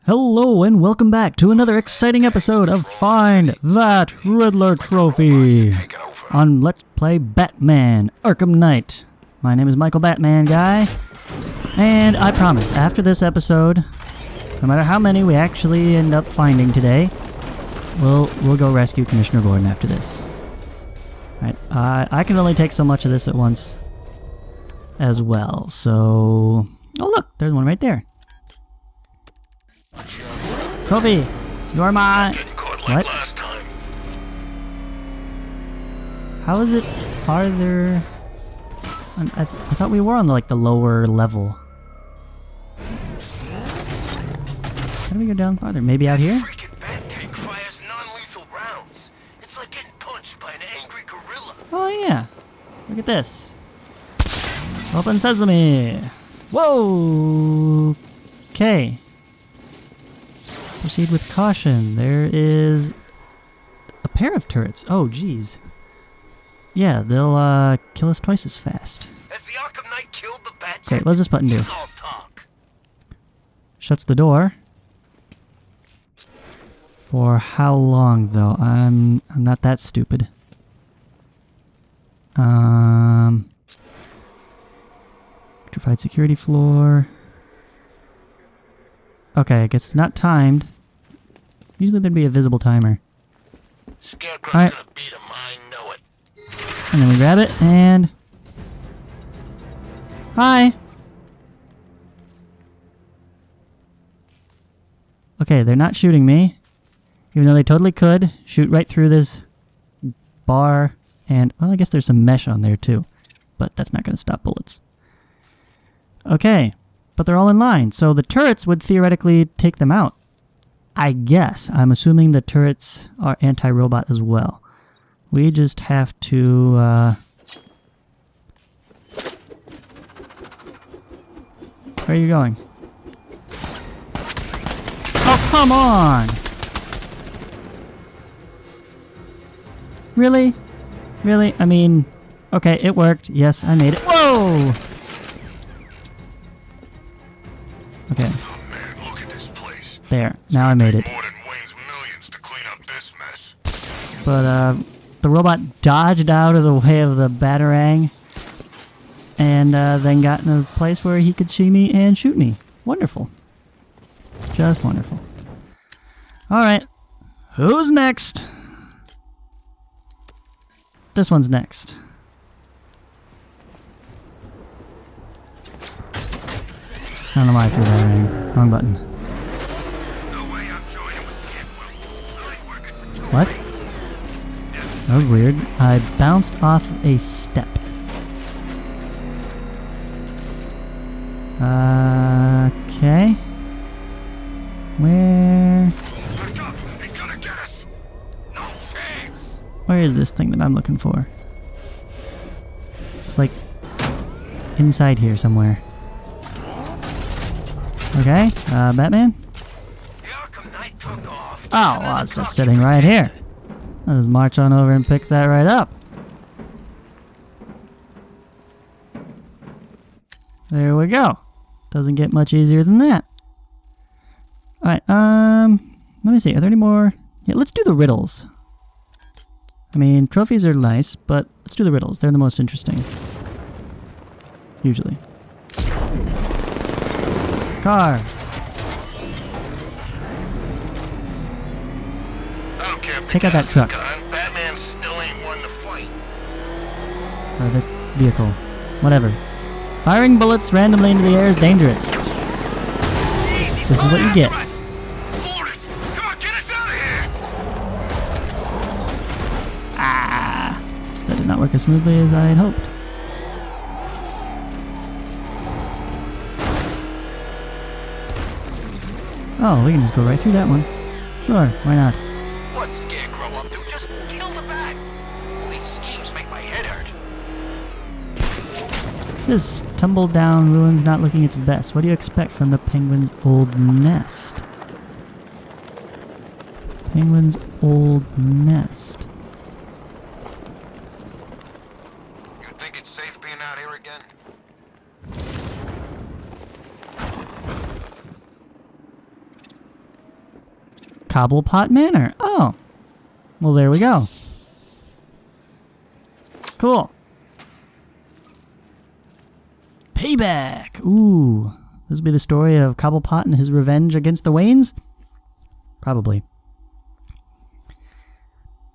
Hello and welcome back to another exciting episode of Find That Riddler Trophy on Let's Play Batman Arkham Knight. My name is Michael Batman Guy, and I promise after this episode, no matter how many we actually end up finding today, we'll go rescue Commissioner Gordon after this. Alright, I can only take so much of this at once as well, so... Oh look, there's one right there. Trophy, you're mine. What? How is it farther? I thought we were on the lower level. How do we go down farther? Maybe out here? Fires non-lethal rounds. It's like getting punched by an angry gorilla. Oh yeah. Look at this. Open sesame. Whoa. Okay. Proceed with caution. There is a pair of turrets. Oh, geez. Yeah, they'll kill us twice as fast. Has the Arkham Knight killed the bat Okay, yet? what's this button do? It's all talk. Shuts the door. For how long, though? I'm not that stupid. Electrified security floor. Okay, I guess it's not timed. Usually there'd be a visible timer. Scarecrow's Alright. gonna beat him, I know it. And then we grab it, and... Hi! Okay, they're not shooting me. Even though they totally could. Shoot right through this bar. And, well, I guess there's some mesh on there, too. But that's not going to stop bullets. Okay. But they're all in line, so the turrets would theoretically take them out. I guess. I'm assuming the turrets are anti-robot as well. We just have to, Where are you going? Oh, come on! Really? Really? I mean, okay, it worked. Yes, I made it. Whoa! Okay. Oh man, look at this place. There. Now I made it. More than Wayne's millions to clean up this mess. But, the robot dodged out of the way of the Batarang and, then got in a place where he could see me and shoot me. Wonderful. Just wonderful. Alright. Who's next? This one's next. I don't know why I threw that ring. Wrong button. No way I'm joining with Scarecrow. I ain't working for two What? days. That was weird. I bounced off a step. Okay. Where... Back up! He's gonna get us! No chance! Where is this thing that I'm looking for? It's like... inside here somewhere. Okay, Batman? The Arkham Knight took off. Oh, well, it's just sitting right here. I'll just march on over and pick that right up. There we go. Doesn't get much easier than that. Alright, let me see. Are there any more? Yeah, let's do the riddles. I mean, trophies are nice, but let's do the riddles. They're the most interesting. Usually. Car. I don't care if the Take out that gas is truck. gone. Batman still ain't one to fight. Or this vehicle. Whatever. Firing bullets randomly into the air is dangerous. Jeez, he's This is what coming you get. after us. Board it. Come on, get us out of here! Ah! That did not work as smoothly as I had hoped. Oh, we can just go right through that one. Sure, why not? What's Scarecrow up to? Just kill the bat. All these schemes make my head hurt. This tumbled down ruin's not looking its best. What do you expect from the penguin's old nest? Penguin's old nest. You think it's safe being out here again? Cobblepot Manor. Oh. Well, there we go. Cool. Payback. Ooh. This will be the story of Cobblepot and his revenge against the Waynes? Probably.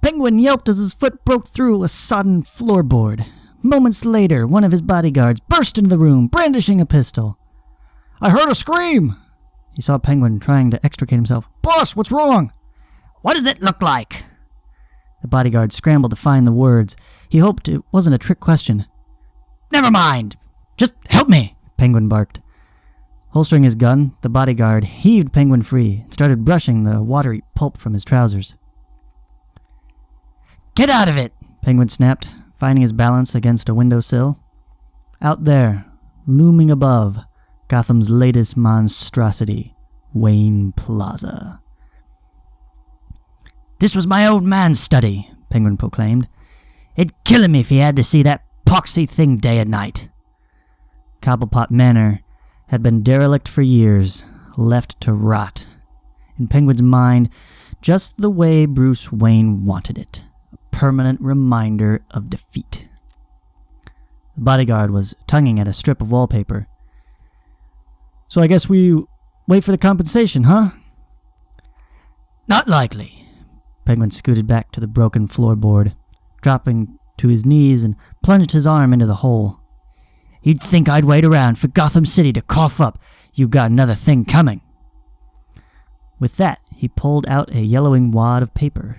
Penguin yelped as his foot broke through a sodden floorboard. Moments later, one of his bodyguards burst into the room, brandishing a pistol. I heard a scream! He saw Penguin trying to extricate himself. Boss, what's wrong? What does it look like? The bodyguard scrambled to find the words. He hoped it wasn't a trick question. Never mind! Just help me! Penguin barked. Holstering his gun, the bodyguard heaved Penguin free and started brushing the watery pulp from his trousers. Get out of it! Penguin snapped, finding his balance against a windowsill. Out there, looming above, Gotham's latest monstrosity, Wayne Plaza. This was my old man's study, Penguin proclaimed. It'd kill him if he had to see that poxy thing day and night. Cobblepot Manor had been derelict for years, left to rot. In Penguin's mind, just the way Bruce Wayne wanted it. A permanent reminder of defeat. The bodyguard was tonguing at a strip of wallpaper. So I guess we wait for the compensation, huh? Not likely. Penguin scooted back to the broken floorboard, dropping to his knees and plunged his arm into the hole. You'd think I'd wait around for Gotham City to cough up you got another thing coming. With that, he pulled out a yellowing wad of paper.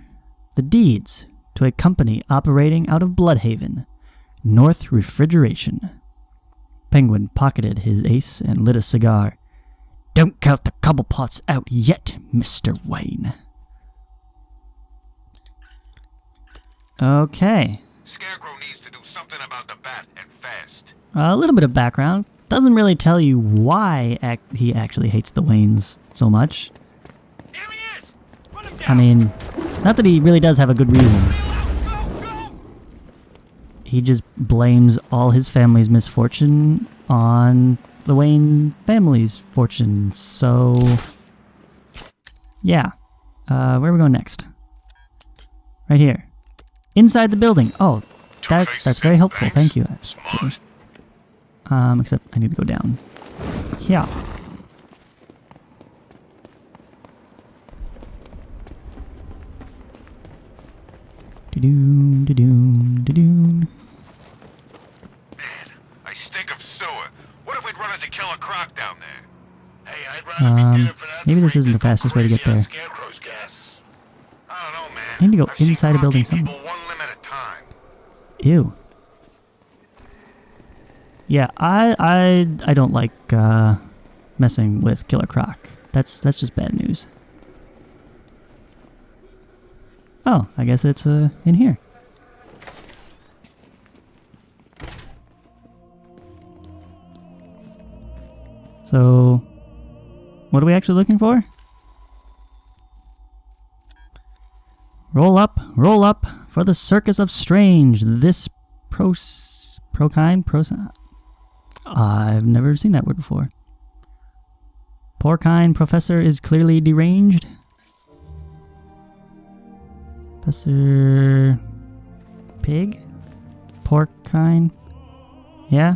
The deeds to a company operating out of Bloodhaven, North Refrigeration. Penguin pocketed his ace and lit a cigar. Don't count the Cobblepots out yet, Mr. Wayne. Okay. Scarecrow needs to do something about the bat, and fast. A little bit of background. Doesn't really tell you why he actually hates the Waynes so much. Here he is! Run him down. I mean, not that he really does have a good reason. Go! He just blames all his family's misfortune on the Wayne family's fortune. So, yeah. Where are we going next? Right here. Inside the building. Oh, that's very helpful. Thank you. Smart. Except I need to go down. Yeah. Da-doom, da-doom, da-doom. Man, I stink of sewer. What if we'd run into Killer Croc down there? Hey, I'd rather be dinner for that maybe this freak isn't the than go fastest way to get crazy on there. Scarecrow's gas. I don't know, man. I need to go I've seen inside a building Crocky somewhere. people one limb at a time. Ew. Yeah, I don't like messing with Killer Croc. That's just bad news. Oh, I guess it's in here. So, what are we actually looking for? Roll up for the Circus of Strange. This I've never seen that word before. Porcine professor is clearly deranged. Professor Pig? Porcine? Yeah?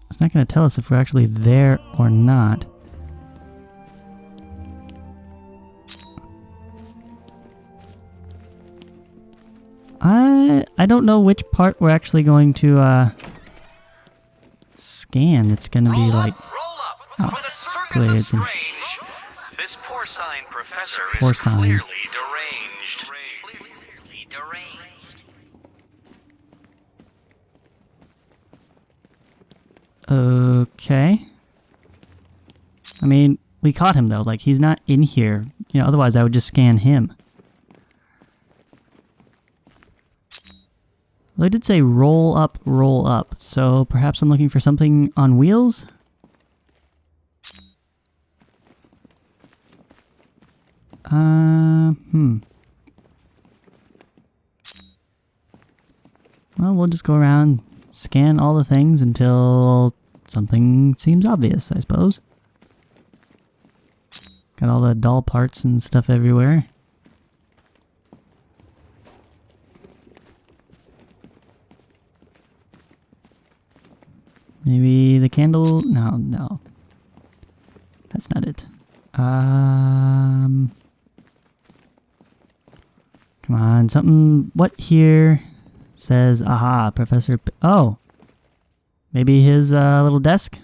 It's not going to tell us if we're actually there or not. I don't know which part we're actually going to scan. It's going to be like... Roll up for the Circus clearly of it's in... Strange. This porcine professor is Porcine. clearly deranged. Clearly deranged. Okay. I mean, we caught him though. Like, he's not in here. You know, otherwise I would just scan him. Well, I did say roll up, so perhaps I'm looking for something on wheels? Well, we'll just go around, scan all the things until something seems obvious, I suppose. Got all the doll parts and stuff everywhere. Maybe the candle? No. That's not it. Come on, something... What here says, aha, Professor... Oh! Maybe his little desk?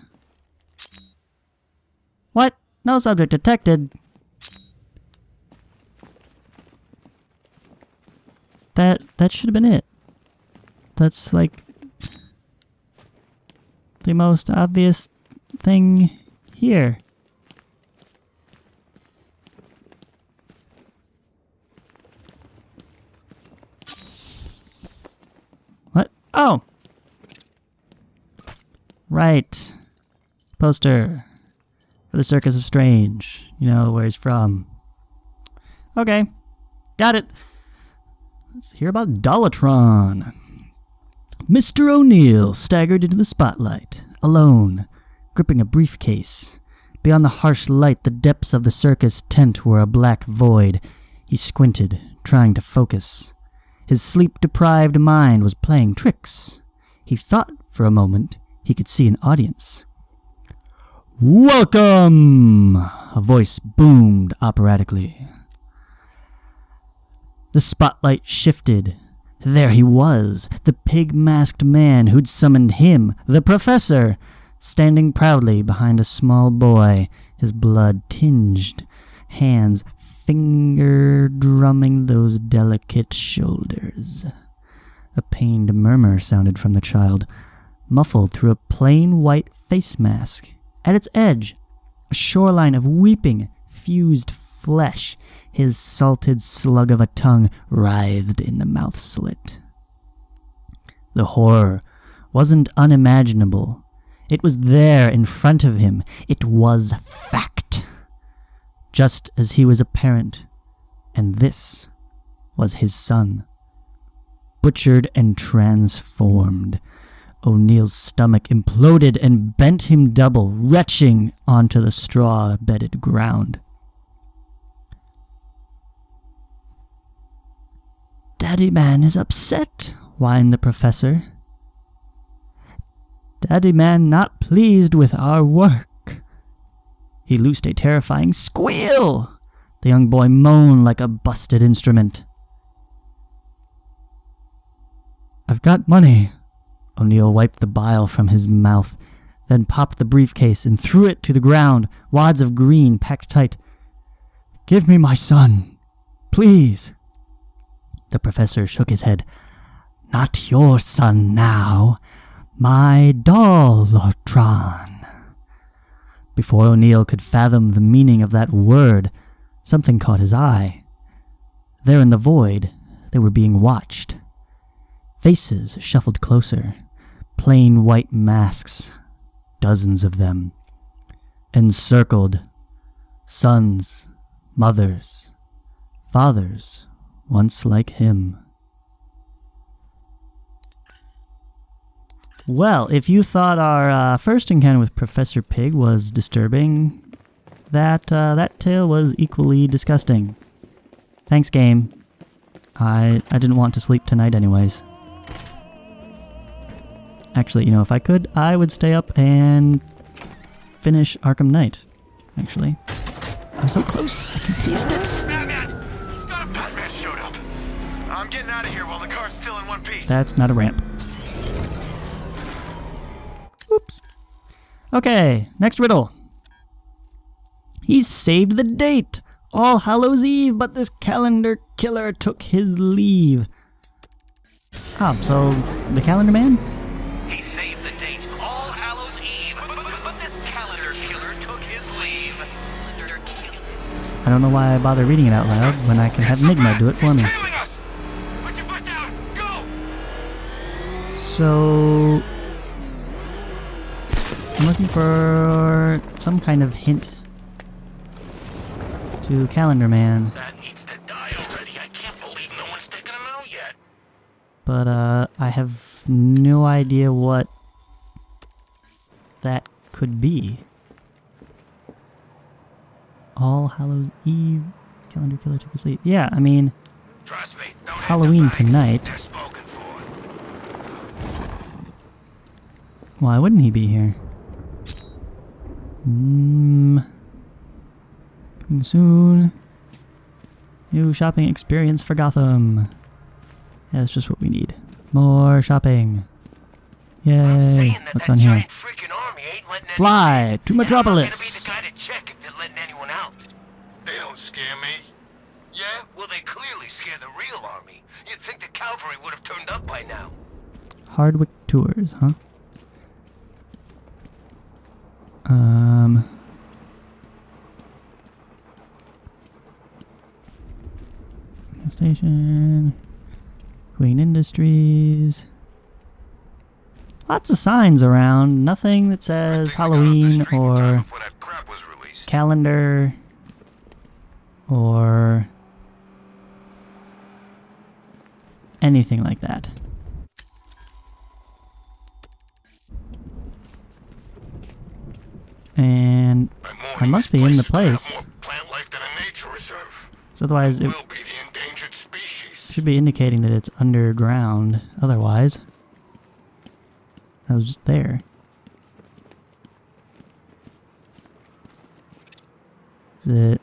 What? No subject detected. That should have been it. That's like... the most obvious thing here. What? Oh! Right. Poster. For the Circus is Strange. You know where he's from. Okay. Got it. Let's hear about Dollatron. Mr. O'Neill staggered into the spotlight, alone, gripping a briefcase. Beyond the harsh light, the depths of the circus tent were a black void. He squinted, trying to focus. His sleep-deprived mind was playing tricks. He thought, for a moment, he could see an audience. "Welcome!" a voice boomed operatically. The spotlight shifted. There he was, the pig-masked man who'd summoned him, the professor, standing proudly behind a small boy, his blood-tinged hands finger-drumming those delicate shoulders. A pained murmur sounded from the child, muffled through a plain white face mask. At its edge, a shoreline of weeping, fused flesh. His salted slug of a tongue writhed in the mouth slit. The horror wasn't unimaginable. It was there in front of him. It was fact. Just as he was a parent. And this was his son. Butchered and transformed. O'Neill's stomach imploded and bent him double, retching onto the straw-bedded ground. "Daddy Man is upset," whined the professor. "Daddy Man not pleased with our work." He loosed a terrifying squeal. The young boy moaned like a busted instrument. "I've got money." O'Neill wiped the bile from his mouth, then popped the briefcase and threw it to the ground, wads of green packed tight. "Give me my son, please." The professor shook his head. "Not your son now. My Dollatron." Before O'Neill could fathom the meaning of that word, something caught his eye. There in the void, they were being watched. Faces shuffled closer. Plain white masks. Dozens of them. Encircled. Sons. Mothers. Fathers. Once like him. Well, if you thought our first encounter with Professor Pig was disturbing, that tale was equally disgusting. Thanks, game. I didn't want to sleep tonight anyways. Actually, you know, if I could, I would stay up and finish Arkham Knight. Actually. I'm so close, I can taste it. Batman! He's got a Batman showed up! I'm getting out of here while the car's still in one piece. That's not a ramp. Oops. Okay, next riddle. He saved the date! All Hallows Eve, but this calendar killer took his leave. Oh, so the calendar man? He saved the date, All Hallows Eve, but this calendar killer took his leave. I don't know why I bother reading it out loud when I can have Enigma do it for me. He's tailing us! Put your foot down! Go! So I'm looking for some kind of hint to Calendar Man, That needs to die already. I can't believe no one's taken him out yet. but I have no idea what that could be. All Hallows Eve, calendar killer took a sleep. Yeah, I mean, Trust me, don't Halloween have the bags. tonight. They're spoken for. Why wouldn't he be here? Coming soon. New shopping experience for Gotham. Yeah, that's just what we need. More shopping. I'm Yay. saying that What's that on here? giant freaking army ain't letting Fly anyone in. to And I'm not gonna be Metropolis. the guy to check if they're letting anyone out. They don't scare me. Yeah? Well, they clearly scare the real army. You'd think the cavalry would have turned up by now. Hardwick Tours, huh? Station. Queen Industries. Lots of signs around. Nothing that says Halloween or calendar or anything like that. And I must be in the place. So otherwise it should be indicating that it's underground. Otherwise, I was just there. Is it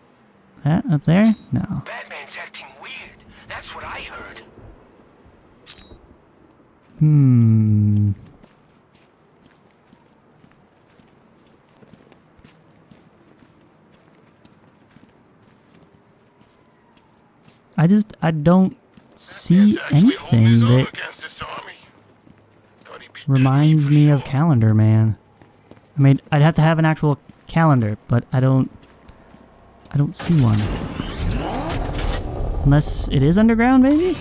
that up there? No. Batman's acting weird. That's what I heard. I don't see anything that reminds me of Calendar Man. I mean, I'd have to have an actual calendar, but I don't see one. Unless it is underground, maybe?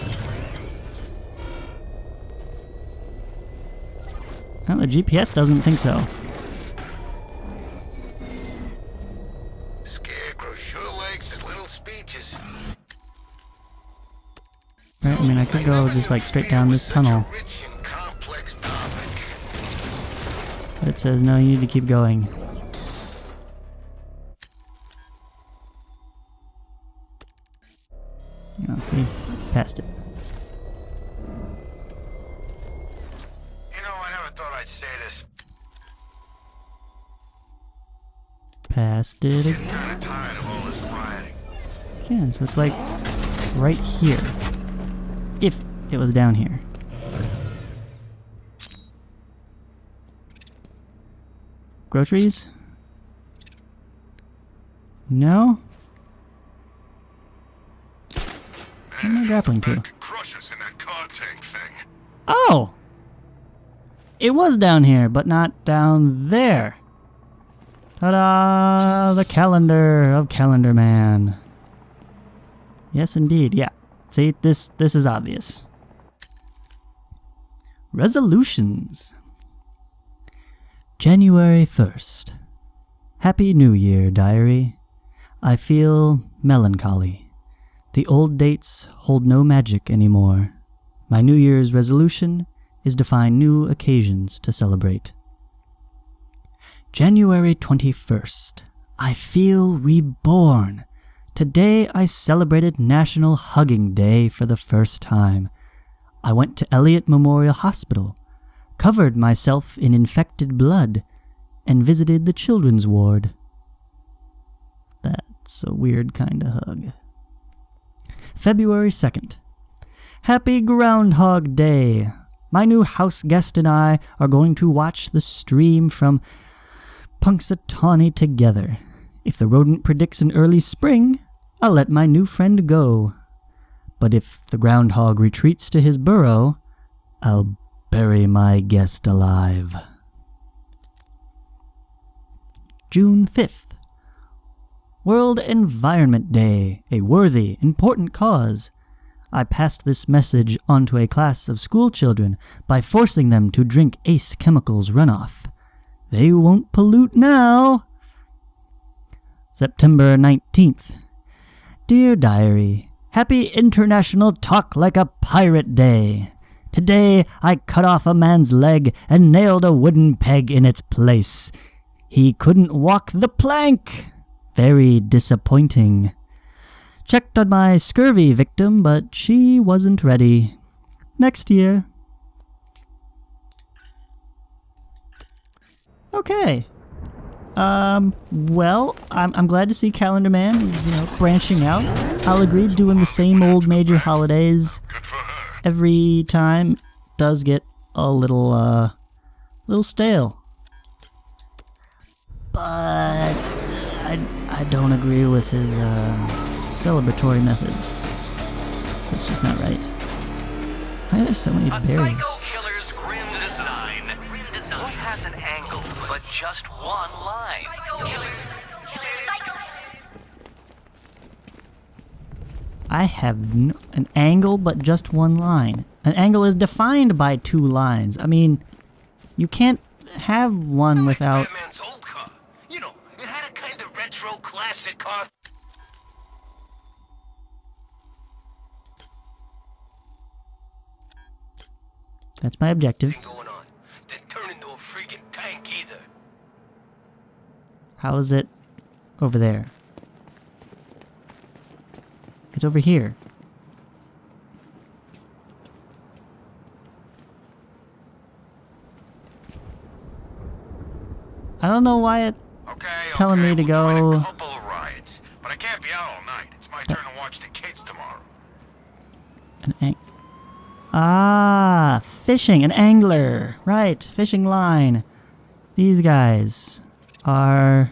Well, the GPS doesn't think so. Scarecrow sure likes his little speeches. Right, I mean, I could go just like straight down this tunnel. But it says, no, you need to keep going. Let's see. Past it. You know, I never thought I'd say this. Past it I'm kind of tired of all this rioting. again. So it's like right here. If it was down here. Groceries? No? What am I grappling to? Crush us in that car tank thing. Oh! It was down here, but not down there. Ta-da! The calendar of Calendar Man. Yes, indeed. Yeah. See, this is obvious. Resolutions. January 1st. Happy New Year, diary. I feel melancholy. The old dates hold no magic anymore. My New Year's resolution is to find new occasions to celebrate. January 21st. I feel reborn. Today I celebrated National Hugging Day for the first time. I went to Elliott Memorial Hospital, covered myself in infected blood, and visited the children's ward. That's a weird kind of hug. February 2nd. Happy Groundhog Day! My new house guest and I are going to watch the stream from Punxsutawney together. If the rodent predicts an early spring, I'll let my new friend go. But if the groundhog retreats to his burrow, I'll bury my guest alive. June 5th. World Environment Day, a worthy, important cause. I passed this message on to a class of school children by forcing them to drink Ace Chemicals runoff. They won't pollute now. September 19th. Dear Diary, Happy International Talk Like a Pirate Day. Today I cut off a man's leg and nailed a wooden peg in its place. He couldn't walk the plank. Very disappointing. Checked on my scurvy victim, but she wasn't ready. Next year. Okay. Well, I'm glad to see Calendar Man is, branching out. I'll agree, doing the same old major holidays every time does get a little stale. But I don't agree with his celebratory methods. That's just not right. Why are there so many berries? Psycho killer's grim design. What has an angle but just one line? I have an angle but just one line. An angle is defined by two lines. I mean, you can't have one without... Batman's old car. You know, it had a kind of retro classic car. That's my objective. Thing going on. Didn't turn into a freaking tank either. How is it over there? It's over here. I don't know why it's telling me to we'll go... join a couple of rides, but I can't be out all night. It's my turn to watch the kids tomorrow. Fishing, an angler. Right, fishing line. These guys are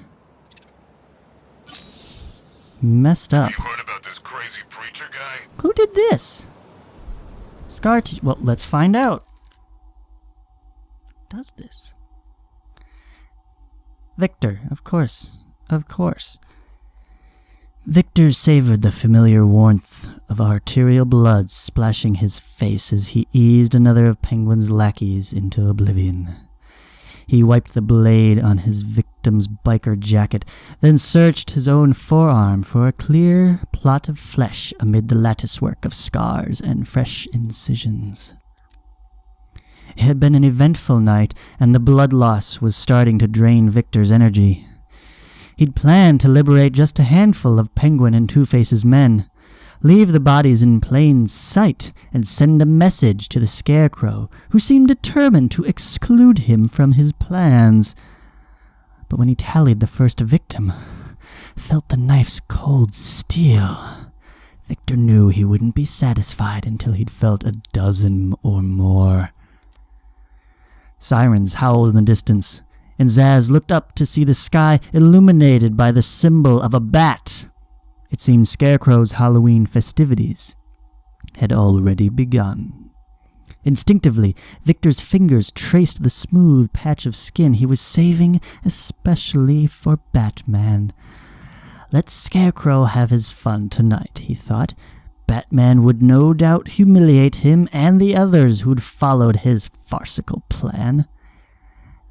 messed up. You heard about this crazy preacher guy? Who did this? Well, let's find out. Who does this? Victor, of course. Of course. Victor savored the familiar warmth of arterial blood splashing his face as he eased another of Penguin's lackeys into oblivion. He wiped the blade on his victim's biker jacket, then searched his own forearm for a clear plot of flesh amid the latticework of scars and fresh incisions. It had been an eventful night, and the blood loss was starting to drain Victor's energy. He'd planned to liberate just a handful of Penguin and Two-Face's men, leave the bodies in plain sight, and send a message to the Scarecrow, who seemed determined to exclude him from his plans. But when he tallied the first victim, felt the knife's cold steel, Victor knew he wouldn't be satisfied until he'd felt a dozen or more. Sirens howled in the distance, and Zaz looked up to see the sky illuminated by the symbol of a bat. It seemed Scarecrow's Halloween festivities had already begun. Instinctively, Victor's fingers traced the smooth patch of skin he was saving especially for Batman. Let Scarecrow have his fun tonight, he thought. Batman would no doubt humiliate him and the others who'd followed his farcical plan.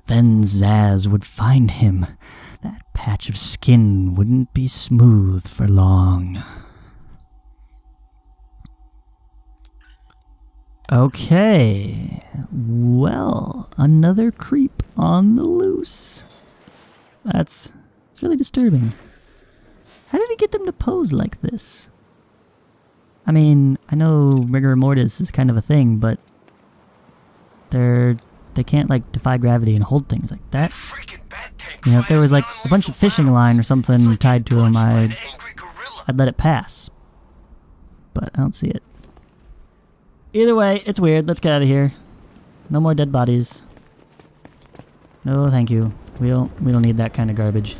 Then Zaz would find him. That patch of skin wouldn't be smooth for long. Okay. Well, another creep on the loose. It's really disturbing. How did he get them to pose like this? I mean, I know rigor mortis is kind of a thing, but they can't, defy gravity and hold things like that. If there was, a bunch of fishing line or something tied to them, I'd let it pass. But I don't see it. Either way, it's weird. Let's get out of here. No more dead bodies. No, thank you. We don't need that kind of garbage.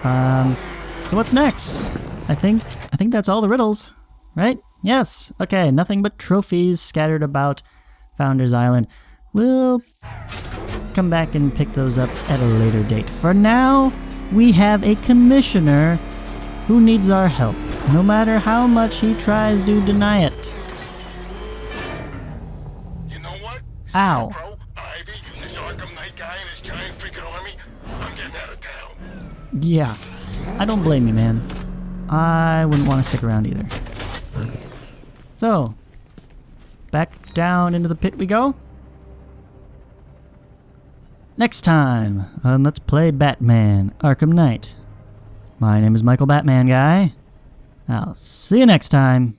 So what's next? I think that's all the riddles, right? Yes. Okay, nothing but trophies scattered about Founders Island. We'll come back and pick those up at a later date. For now, we have a commissioner who needs our help, no matter how much he tries to deny it. You know what? Ow. Scarecrow, Ivy, this Arkham Knight guy and his giant freaking army, I'm getting out of town. Yeah, I don't blame you, man. I wouldn't want to stick around either. So, back down into the pit we go. Next time on Let's Play Batman Arkham Knight. My name is Michael Batman Guy. I'll see you next time.